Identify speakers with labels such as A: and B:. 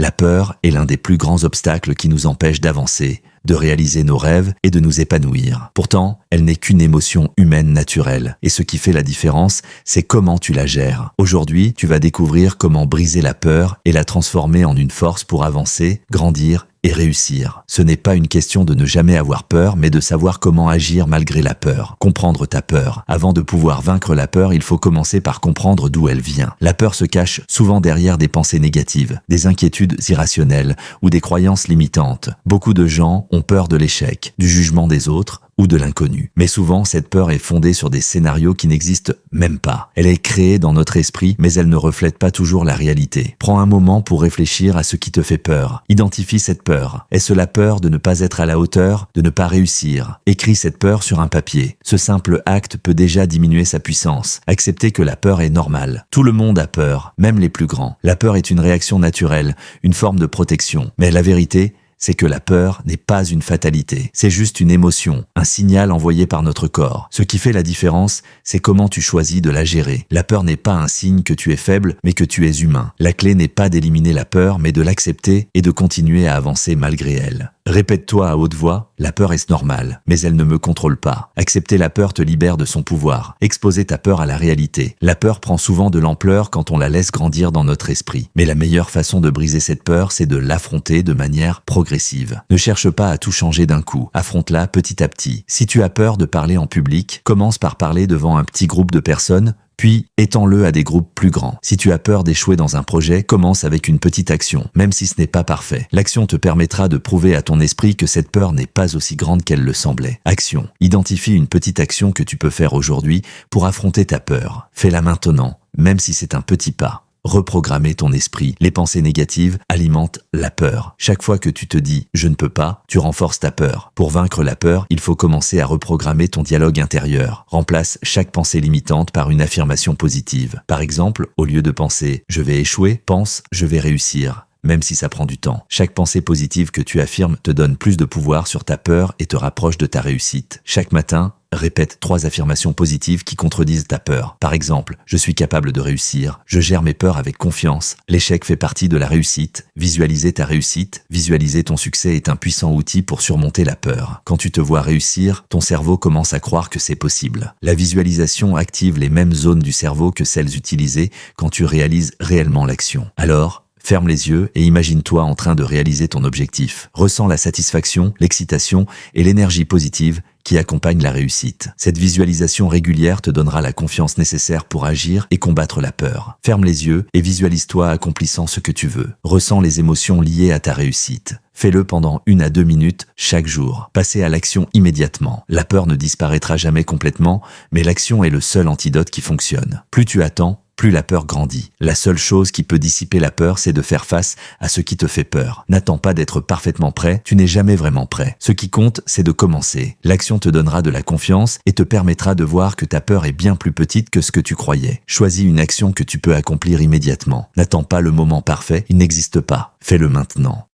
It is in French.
A: La peur est l'un des plus grands obstacles qui nous empêche d'avancer, de réaliser nos rêves et de nous épanouir. Pourtant, elle n'est qu'une émotion humaine naturelle. Et ce qui fait la différence, c'est comment tu la gères. Aujourd'hui, tu vas découvrir comment briser la peur et la transformer en une force pour avancer, grandir et réussir. Ce n'est pas une question de ne jamais avoir peur, mais de savoir comment agir malgré la peur. Comprendre ta peur. Avant de pouvoir vaincre la peur, il faut commencer par comprendre d'où elle vient. La peur se cache souvent derrière des pensées négatives, des inquiétudes irrationnelles ou des croyances limitantes. Beaucoup de gens ont peur de l'échec, du jugement des autres ou de l'inconnu. Mais souvent, cette peur est fondée sur des scénarios qui n'existent même pas. Elle est créée dans notre esprit, mais elle ne reflète pas toujours la réalité. Prends un moment pour réfléchir à ce qui te fait peur. Identifie cette peur. Est-ce la peur de ne pas être à la hauteur, de ne pas réussir? Écris cette peur sur un papier. Ce simple acte peut déjà diminuer sa puissance. Accepter que la peur est normale. Tout le monde a peur, même les plus grands. La peur est une réaction naturelle, une forme de protection. Mais la vérité, c'est que la peur n'est pas une fatalité. C'est juste une émotion, un signal envoyé par notre corps. Ce qui fait la différence, c'est comment tu choisis de la gérer. La peur n'est pas un signe que tu es faible, mais que tu es humain. La clé n'est pas d'éliminer la peur, mais de l'accepter et de continuer à avancer malgré elle. Répète-toi à haute voix, la peur est normale, mais elle ne me contrôle pas. Accepter la peur te libère de son pouvoir. Exposer ta peur à la réalité. La peur prend souvent de l'ampleur quand on la laisse grandir dans notre esprit. Mais la meilleure façon de briser cette peur, c'est de l'affronter de manière progressive. Ne cherche pas à tout changer d'un coup. Affronte-la petit à petit. Si tu as peur de parler en public, commence par parler devant un petit groupe de personnes, puis étends-le à des groupes plus grands. Si tu as peur d'échouer dans un projet, commence avec une petite action, même si ce n'est pas parfait. L'action te permettra de prouver à ton esprit que cette peur n'est pas aussi grande qu'elle le semblait. Action. Identifie une petite action que tu peux faire aujourd'hui pour affronter ta peur. Fais-la maintenant, même si c'est un petit pas. Reprogrammer ton esprit. Les pensées négatives alimentent la peur. Chaque fois que tu te dis « je ne peux pas », tu renforces ta peur. Pour vaincre la peur, il faut commencer à reprogrammer ton dialogue intérieur. Remplace chaque pensée limitante par une affirmation positive. Par exemple, au lieu de penser « je vais échouer », pense « je vais réussir ». Même si ça prend du temps. Chaque pensée positive que tu affirmes te donne plus de pouvoir sur ta peur et te rapproche de ta réussite. Chaque matin, répète 3 affirmations positives qui contredisent ta peur. Par exemple, je suis capable de réussir, je gère mes peurs avec confiance, l'échec fait partie de la réussite, visualiser ta réussite, visualiser ton succès est un puissant outil pour surmonter la peur. Quand tu te vois réussir, ton cerveau commence à croire que c'est possible. La visualisation active les mêmes zones du cerveau que celles utilisées quand tu réalises réellement l'action. Alors, ferme les yeux et imagine-toi en train de réaliser ton objectif. Ressens la satisfaction, l'excitation et l'énergie positive qui accompagne la réussite. Cette visualisation régulière te donnera la confiance nécessaire pour agir et combattre la peur. Ferme les yeux et visualise-toi accomplissant ce que tu veux. Ressens les émotions liées à ta réussite. Fais-le pendant 1 à 2 minutes chaque jour. Passez à l'action immédiatement. La peur ne disparaîtra jamais complètement, mais l'action est le seul antidote qui fonctionne. Plus tu attends, plus la peur grandit. La seule chose qui peut dissiper la peur, c'est de faire face à ce qui te fait peur. N'attends pas d'être parfaitement prêt, tu n'es jamais vraiment prêt. Ce qui compte, c'est de commencer. L'action te donnera de la confiance et te permettra de voir que ta peur est bien plus petite que ce que tu croyais. Choisis une action que tu peux accomplir immédiatement. N'attends pas le moment parfait, il n'existe pas. Fais-le maintenant.